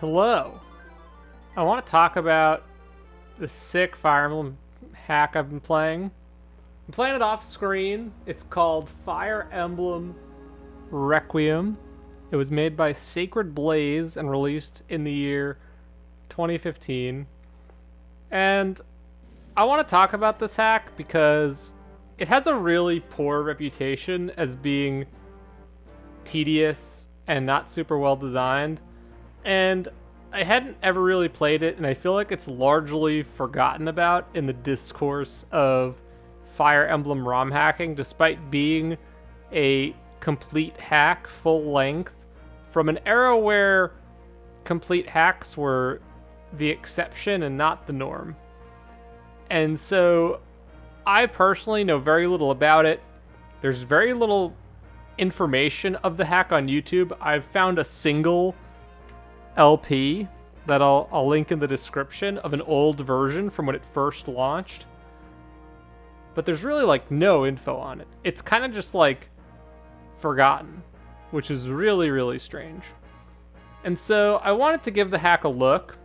Hello. I want to talk about the sick Fire Emblem hack I've been playing. I'm playing it off screen. It's called Fire Emblem Requiem. It was made by Sacred Blaze and released in the year 2015. And I want to talk about this hack because it has a really poor reputation as being tedious and not super well designed. And I hadn't ever really played it, and I feel like it's largely forgotten about in the discourse of Fire Emblem ROM hacking, despite being a complete hack, full length, from an era where complete hacks were the exception and not the norm. And so I personally know very little about it. There's very little information of the hack on YouTube. I've found a single LP that I'll link in the description of an old version from when it first launched. But there's really like no info on it. It's kind of just like forgotten, which is really, really strange. And so I wanted to give the hack a look.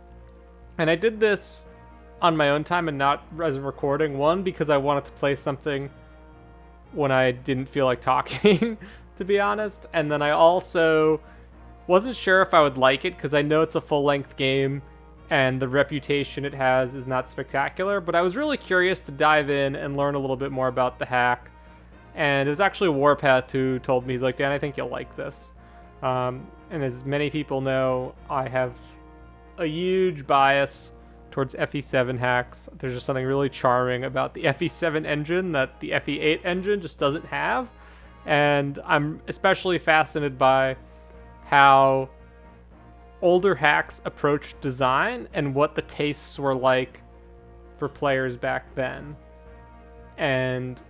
And I did this on my own time and not as a recording. One, because I wanted to play something when I didn't feel like talking, to be honest. And then I also wasn't sure if I would like it because I know it's a full-length game and the reputation it has is not spectacular, but I was really curious to dive in and learn a little bit more about the hack. And it was actually Warpath who told me, he's like, Dan, I think you'll like this. And as many people know, I have a huge bias towards FE7 hacks. There's just something really charming about the FE7 engine that the FE8 engine just doesn't have. And I'm especially fascinated by how older hacks approached design and what the tastes were like for players back then, and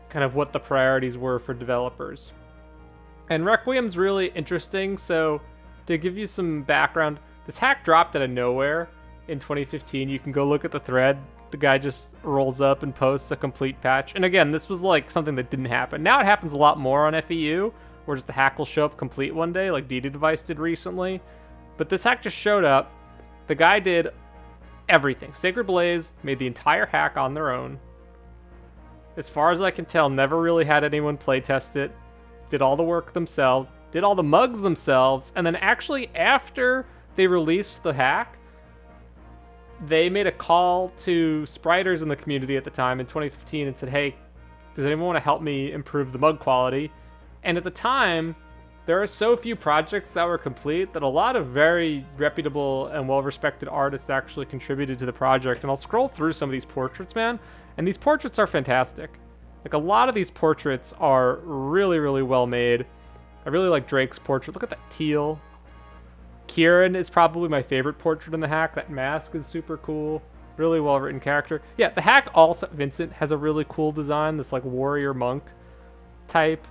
kind of what the priorities were for developers. And Requiem's really interesting. So to give you some background, this hack dropped out of nowhere in 2015. You can go look at the thread. The guy just rolls up and posts a complete patch. And again, this was like something that didn't happen. Now it happens a lot more on FEU, where just the hack will show up complete one day, like DD Device did recently. But this hack just showed up. The guy did everything. Sacred Blaze made the entire hack on their own. As far as I can tell, never really had anyone playtest it. Did all the work themselves. Did all the mugs themselves. And then actually, after they released the hack, they made a call to spriters in the community at the time in 2015 and said, hey, does anyone want to help me improve the mug quality? And at the time, there are so few projects that were complete that a lot of very reputable and well-respected artists actually contributed to the project. And I'll scroll through some of these portraits, man. And these portraits are fantastic. Like, a lot of these portraits are really, really well made. I really like Drake's portrait. Look at that teal. Kieran is probably my favorite portrait in the hack. That mask is super cool. Really well-written character. Yeah, the hack also, Vincent, has a really cool design. This, like, warrior monk type.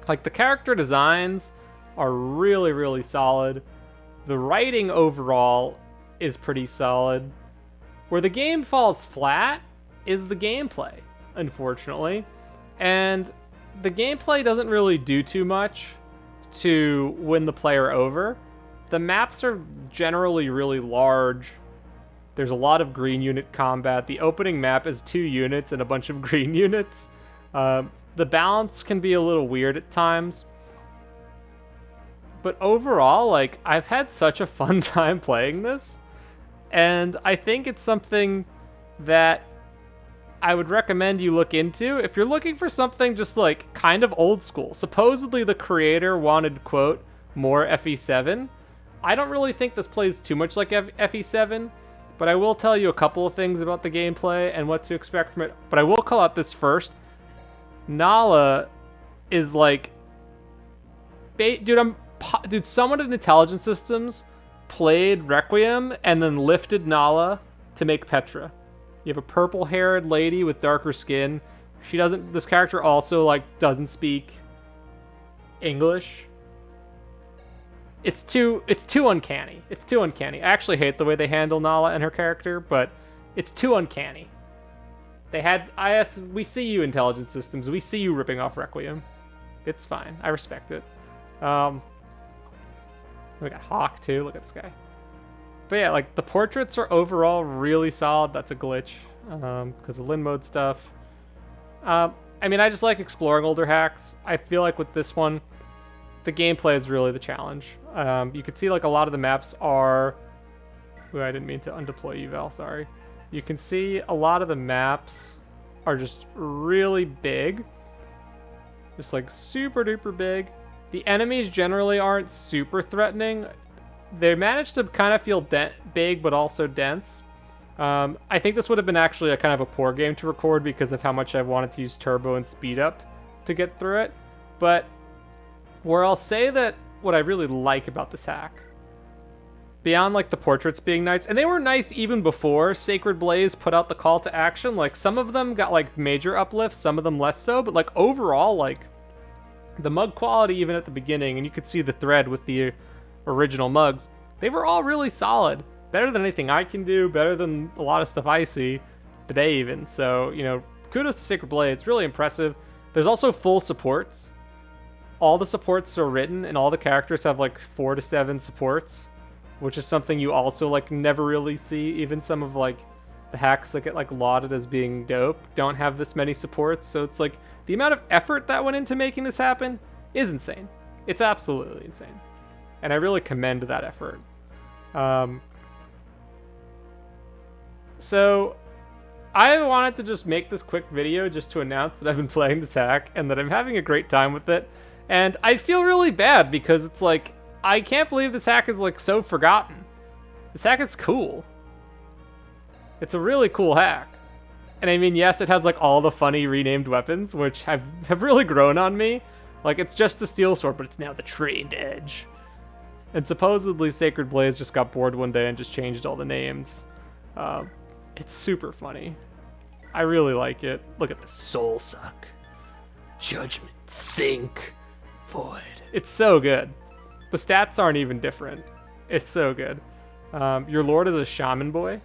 Like, the character designs are really, really solid. The writing overall is pretty solid. Where the game falls flat is the gameplay, unfortunately. And the gameplay doesn't really do too much to win the player over. The maps are generally really large. There's a lot of green unit combat. The opening map is 2 units and a bunch of green units. The balance can be a little weird at times. But overall, like, I've had such a fun time playing this. And I think it's something that I would recommend you look into if you're looking for something just, like, kind of old school. Supposedly the creator wanted, quote, more FE7. I don't really think this plays too much like FE7, but I will tell you a couple of things about the gameplay and what to expect from it. But I will call out this first. Nala is like, dude, someone in Intelligence Systems played Requiem and then lifted Nala to make Petra. You have a purple-haired lady with darker skin. This character also, like, doesn't speak English. It's too uncanny. It's too uncanny. I actually hate the way they handle Nala and her character, but it's too uncanny. We see you, Intelligence Systems. We see you ripping off Requiem. It's fine. I respect it. We got Hawk, too. Look at this guy. But yeah, like the portraits are overall really solid. That's a glitch because of Lin mode stuff. I mean, I just like exploring older hacks. I feel like with this one, the gameplay is really the challenge. You can see like a lot of the maps are... Ooh, I didn't mean to undeploy eval, sorry. You can see a lot of the maps are just really big. Just like super duper big. The enemies generally aren't super threatening. They manage to kind of feel big, but also dense. I think this would have been actually a kind of a poor game to record because of how much I wanted to use turbo and speed up to get through it. But where I'll say that what I really like about this hack, beyond like the portraits being nice, and they were nice even before Sacred Blaze put out the call to action, like some of them got like major uplifts, some of them less so, but like overall, like the mug quality even at the beginning, and you could see the thread with the original mugs, they were all really solid. Better than anything I can do, better than a lot of stuff I see today even. So, you know, kudos to Sacred Blade. It's really impressive. There's also full supports. All the supports are written, and all the characters have like 4 to 7 supports, which is something you also like never really see. Even some of like the hacks that get like lauded as being dope don't have this many supports. So it's like the amount of effort that went into making this happen is insane. It's absolutely insane. And I really commend that effort. So I wanted to just make this quick video just to announce that I've been playing this hack and that I'm having a great time with it. And I feel really bad because it's like, I can't believe this hack is like so forgotten. This hack is cool. It's a really cool hack. And I mean, yes, it has like all the funny renamed weapons, which have really grown on me. Like, it's just a steel sword, but it's now the trained edge. And supposedly Sacred Blaze just got bored one day and just changed all the names. It's super funny. I really like it. Look at the Soul Suck. Judgment Sink. Void. It's so good. The stats aren't even different. It's so good. Your lord is a shaman boy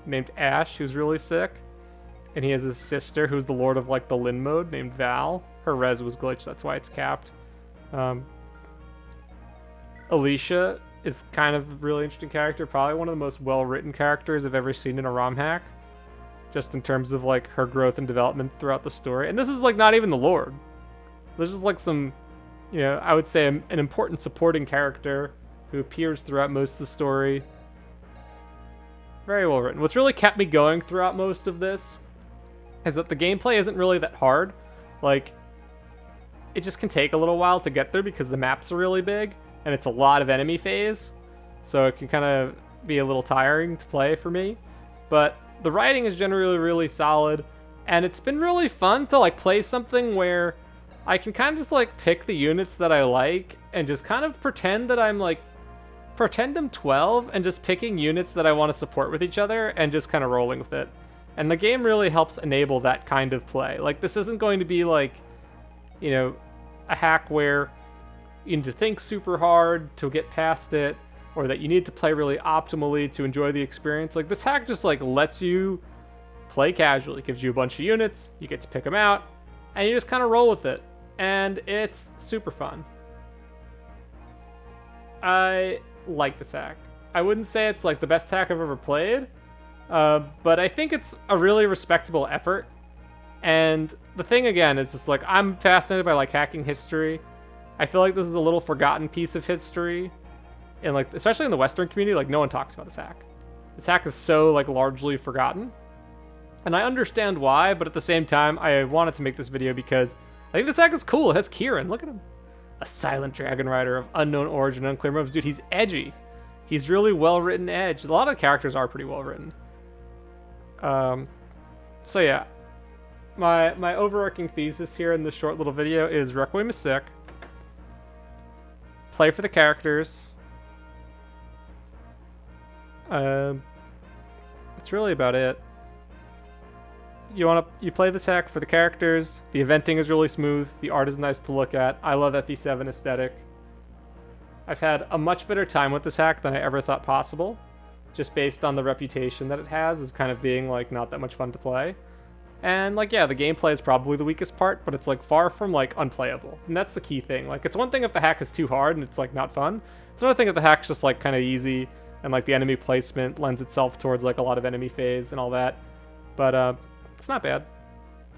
named Ash, who's really sick. And he has his sister, who's the lord of like the Lin mode, named Val. Her res was glitched, that's why it's capped. Alicia is kind of a really interesting character, probably one of the most well-written characters I've ever seen in a ROM hack, just in terms of like her growth and development throughout the story. And this is like not even the Lord. There's just like some, you know, I would say an important supporting character who appears throughout most of the story. Very well written. What's really kept me going throughout most of this is that the gameplay isn't really that hard. Like, it just can take a little while to get through because the maps are really big. And it's a lot of enemy phase, so it can kind of be a little tiring to play for me. But the writing is generally really solid, and it's been really fun to like play something where I can kind of just like pick the units that I like and just kind of pretend that I'm like, pretend I'm 12 and just picking units that I want to support with each other and just kind of rolling with it. And the game really helps enable that kind of play. Like, this isn't going to be like, you know, a hack where you need to think super hard to get past it, or that you need to play really optimally to enjoy the experience. Like, this hack just like lets you play casually. It gives you a bunch of units, you get to pick them out, and you just kind of roll with it. And it's super fun. I like this hack. I wouldn't say it's like the best hack I've ever played, but I think it's a really respectable effort. And the thing again is just like, I'm fascinated by like hacking history. I feel like this is a little forgotten piece of history, and like especially in the Western community, like no one talks about this hack. This hack is so like largely forgotten, and I understand why. But at the same time, I wanted to make this video because I think this hack is cool. It has Kieran. Look at him, a silent dragon rider of unknown origin, unclear motives. Dude, he's edgy. He's really well written. Edge. A lot of the characters are pretty well written. So yeah, my overarching thesis here in this short little video is Requiem is sick. Play for the characters. That's really about it. You play this hack for the characters. The eventing is really smooth. The art is nice to look at. I love FE7 aesthetic. I've had a much better time with this hack than I ever thought possible, just based on the reputation that it has as kind of being like not that much fun to play. And like, yeah, the gameplay is probably the weakest part, but it's like far from like unplayable. And that's the key thing. Like, it's one thing if the hack is too hard and it's like not fun. It's another thing if the hack's just like kind of easy and like the enemy placement lends itself towards like a lot of enemy phase and all that. But it's not bad.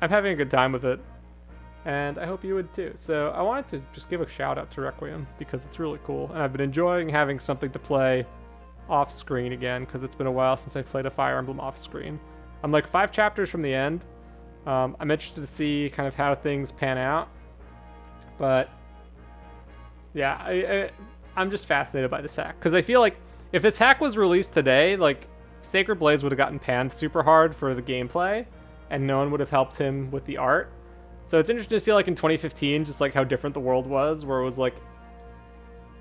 I'm having a good time with it, and I hope you would too. So I wanted to just give a shout out to Requiem because it's really cool, and I've been enjoying having something to play off screen again because it's been a while since I've played a Fire Emblem off screen. I'm like 5 chapters from the end. I'm interested to see kind of how things pan out, but yeah, I'm just fascinated by this hack because I feel like if this hack was released today, like Sacred Blaze would have gotten panned super hard for the gameplay, and no one would have helped him with the art. So it's interesting to see like in 2015, just like how different the world was, where it was like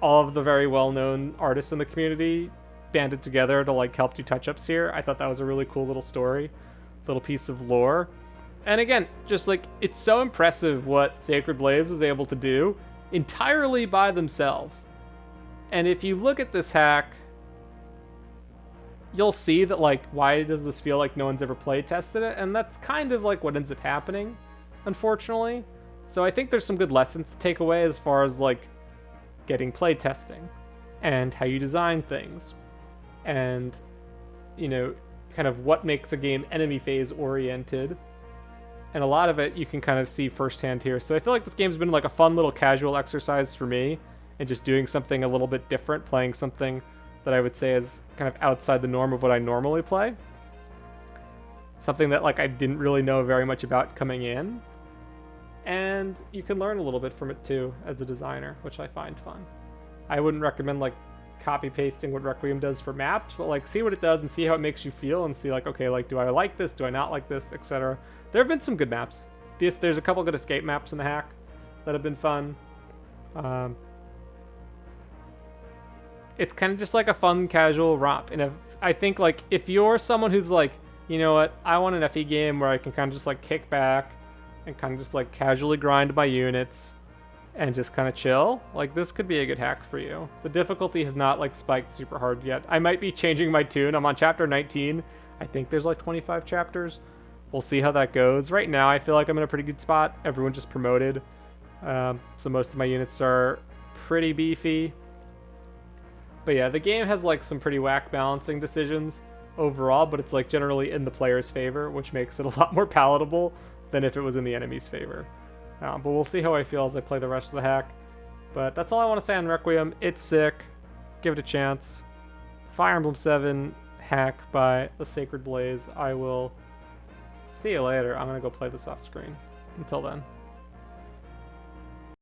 all of the very well-known artists in the community banded together to like help do touch-ups here. I thought that was a really cool little story, little piece of lore. And again, just like it's so impressive what Sacred Blaze was able to do entirely by themselves. And if you look at this hack, you'll see that like why does this feel like no one's ever play tested it, and that's kind of like what ends up happening, unfortunately. So I think there's some good lessons to take away as far as like getting play testing and how you design things, and you know, kind of what makes a game enemy phase oriented. And a lot of it you can kind of see firsthand here. So I feel like this game's been like a fun little casual exercise for me, and just doing something a little bit different, playing something that I would say is kind of outside the norm of what I normally play. Something that like I didn't really know very much about coming in. And you can learn a little bit from it too as a designer, which I find fun. I wouldn't recommend like copy pasting what Requiem does for maps, but like see what it does and see how it makes you feel, and see like, okay, like do I like this, do I not like this, etc. There have been some good maps. There's a couple good escape maps in the hack that have been fun. It's kind of just like a fun casual romp, and I think like if you're someone who's like, you know what, I want an FE game where I can kind of just like kick back and kind of just like casually grind my units and just kind of chill, like this could be a good hack for you. The difficulty has not like spiked super hard yet. I might be changing my tune. I'm on chapter 19. I think there's like 25 chapters. We'll see how that goes. Right now I feel like I'm in a pretty good spot. Everyone just promoted, so most of my units are pretty beefy. But yeah, the game has like some pretty whack balancing decisions overall, but it's like generally in the player's favor, which makes it a lot more palatable than if it was in the enemy's favor. But we'll see how I feel as I play the rest of the hack. But that's all I want to say on Requiem. It's sick. Give it a chance. Fire Emblem 7 hack by the Sacred Blaze. I will see you later. I'm going to go play this off screen. Until then.